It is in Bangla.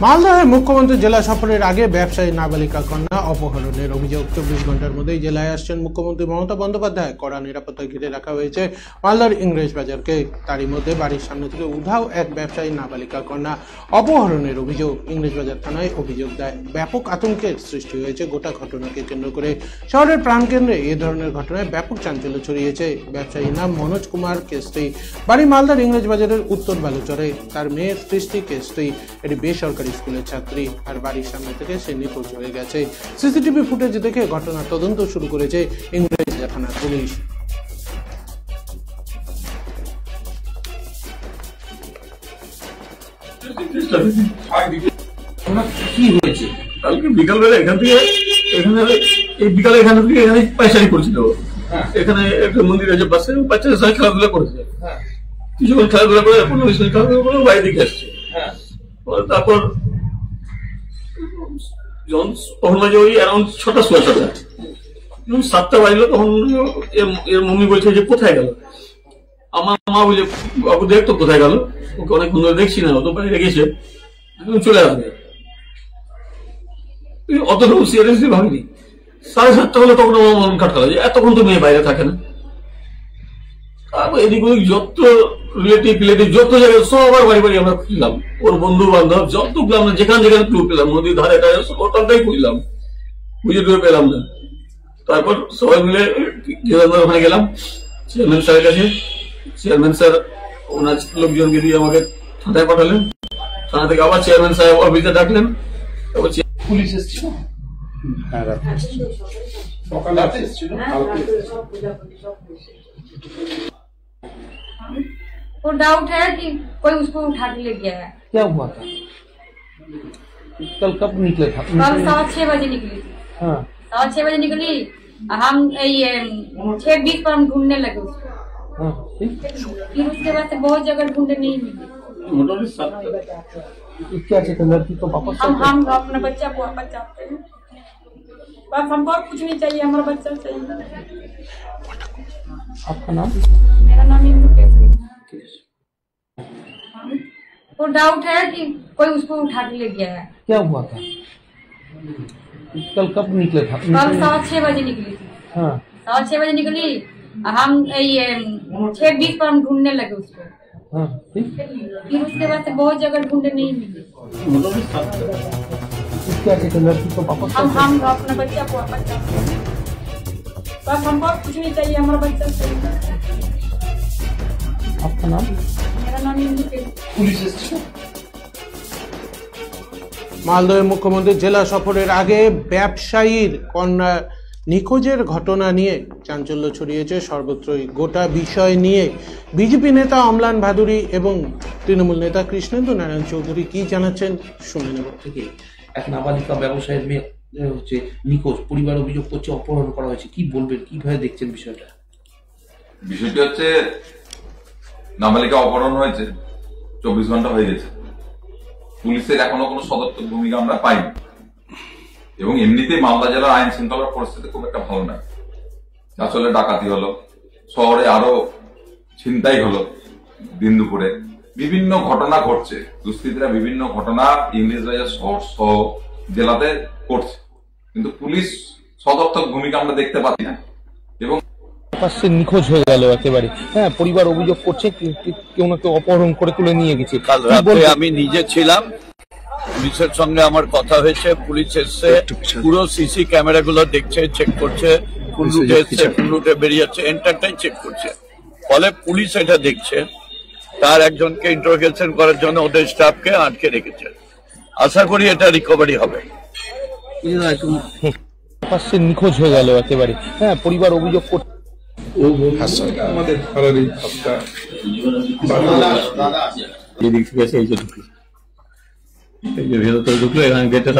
মালদহে মুখ্যমন্ত্রী জেলা সফরের আগে ব্যবসায়ী নাবালিকা কন্যা অপহরণের অভিযোগ। 24 ঘন্টার মধ্যেই জেলায় আসছেন মুখ্যমন্ত্রী মমতা বন্দ্যোপাধ্যায়। কড়া নিরাপত্তায় ঘিরে রাখা হয়েছে মালদার ইংরেজ বাজারকে। তারই মধ্যে বাড়ির সামনে থেকে উধাও এক ব্যবসায়ী নাবালিকা কন্যা অপহরণের অভিযোগ ইংরেজ বাজার থানায় অভিযোগ দেয়। ব্যাপক আতঙ্কের সৃষ্টি হয়েছে গোটা ঘটনাকে কেন্দ্র করে। শহরের প্রাণকেন্দ্রে এ ধরনের ঘটনায় ব্যাপক চাঞ্চল্য ছড়িয়েছে। ব্যবসায়ী নাম মনোজ কুমার কেস্ত্রী, বাড়ি মালদার ইংরেজ বাজারের উত্তর বালুচরে। তার মেয়ে সৃষ্টি কেস্ত্রী একটি বেসরকারি স্কুলের ছাত্রী, আর বাড়ির সামনে থেকে সে নিখোঁজ হয়ে গেছে। সিসিটিভি ফুটেজ দেখে ঘটনার তদন্ত শুরু করেছে ইংরেজ থানার পুলিশ। কি হয়েছে কালকে বিকালবেলা এখান থেকে এখানে পায়চারি করছিল। এখানে একটা মন্দির আছে পাশে, বাচ্চাদের সঙ্গে খেলাধুলা করেছে। কিছুক্ষণ খেলাধুলা করে খেলাধুলা করে বাইরে দিকে আসছে। তারপর যখন বাজে ওই অ্যারাউন্ড 6টা 7:15, যখন 7টা বাজলো তখন এর মম্মি বলছে যে কোথায় গেল। আমার মা বলছে বাবু দেখ তো কোথায় গেল, ওকে অনেকক্ষণ ধরে দেখছি না, অত বাইরে গেছে, চলে আসবে। অতটুকু সিরিয়াসলি ভাবিনি। 7:30 হলে তখন আমার মন খাটকা যে এতক্ষণ তো মেয়ে বাইরে থাকে না। তারপর এদিক ওদিক যত রিলেটিভ যত জায়গায় সবার বাড়ি বাড়ি আমরা খুঁজলাম, ওর বন্ধু বান্ধব যতগুলো আমরা যেখানে ক্লু পেলাম, নদীর ধারে ওটাই খুঁজলাম, খুঁজে টুয়ে পেলাম না। তারপর সবাই মিলে ওখানে গেলাম চেয়ারম্যান স্যারের কাছে। চেয়ারম্যান স্যার ওনার লোকজনকে দিয়ে আমাকে থানায় পাঠালেন। থানা থেকে আবার চেয়ারম্যান সাহেব অফিসে ডাকলেন। পুলিশ এসেছিল, वो डाउट है कि कोई उसको उठा के ले गया है। क्या हुआ था? कल कब निकले था? कल 6:15 बजे निकली थी। हाँ। 6:15 बजे निकली, हम 6:20 पर हम ढूंढने लगे उसको। हाँ। फिर उसके बाद से बहुत जगह ढूंढे, नहीं मिली। क्या चाहिए लड़की को वापस? हम अपने बच्चा को वापस चाहते हैं, बस हमको और कुछ नहीं चाहिए, हमारा बच्चा चाहिए। आपका नाम? मेरा नाम इंदु केसरी। वो डाउट है कि कोई उसको उठा के ले गया है। क्या हुआ था? कल कब निकले था? कल 6:15 बजे निकली थी। हाँ। 6:15 बजे निकली, हम 6:20 पर हम ढूंढने लगे उसको। हाँ। फिर उसके बाद से बहुत जगह ढूंढे, नहीं मिली। क्या चाहिए लड़की को वापस? हम अपने बच्चा को वापस चाहते हैं, बस हमको और कुछ नहीं चाहिए, हमारा बच्चा चाहिए। आपका नाम? मेरा नाम इंदु केसरी। পুলিশ এসেছিল। মালদহে মুখ্যমন্ত্রী জেলা সফরের আগে ব্যবসায়ীর কন্যা নিখোঁজের ঘটনা নিয়ে চাঞ্চল্য ছড়িয়েছে সর্বত্রই। গোটা বিষয় নিয়ে বিজেপি নেতা অম্লান ভাদুরী এবং তৃণমূল নেতা কৃষ্ণেন্দু নারায়ণ চৌধুরী কি জানাচ্ছেন শুনে নেব। থেকে এক নাবালিকা ব্যবসায়ীর মেয়ে হচ্ছে নিখোঁজ, পরিবার অভিযোগ করছে অপহরণ করা হয়েছে। কি বলবেন, কিভাবে দেখছেন বিষয়টা? বিষয়টি হচ্ছে নাবালিকা অপহরণ হয়েছে, 24 ঘন্টা হয়ে গেছে, পুলিশের এখনো কোনো সদর্থক ভূমিকা আমরা পাইনি। এবং এমনিতেই মালদা জেলার আইন শৃঙ্খলার পরিস্থিতি খুব একটা ভালো নয়। আসলে ডাকাতি হলো, শহরে আরো ছিনতাই হলো, দিন দুপুরে বিভিন্ন ঘটনা ঘটছে। দুষ্কৃতীরা বিভিন্ন ঘটনা ইংরেজ বাজার শহর সহ জেলাতে করছে, কিন্তু পুলিশ সদর্থক ভূমিকা আমরা দেখতে পাচ্ছি না। এবং পাশে নিখোঁজ হয়ে গেল একেবারে। হ্যাঁ, পরিবার অভিযোগ করছে কেউ না কেউ অপহরণ করে তুলে নিয়ে গেছে। কাল রাতে আমি নিজে ছিলাম, পুলিশের সঙ্গে আমার কথা হয়েছে, পুলিশ এসছে, পুরো সিসি ক্যামেরা গুলো দেখছে, চেক করছে, কোন রুটে এসছে, কোন রুটে বেরিয়ে যাচ্ছে, এন্টারটাই চেক করছে। ফলে পুলিশ এটা দেখছে, তার একজনকে ইন্টারোগেশন করার জন্য ওদের স্টাফকে আটকে রেখেছে। আশা করি এটা রিকভারি হবে। পাশে নিখোঁজ হয়ে গেল একেবারে। হ্যাঁ, পরিবার অভিযোগ করছে আমাদের ঘরেরই এদিক থেকে এসে এই যে ঢুকলো, এই যে ভেতরে ঢুকলো, এখানে গেটে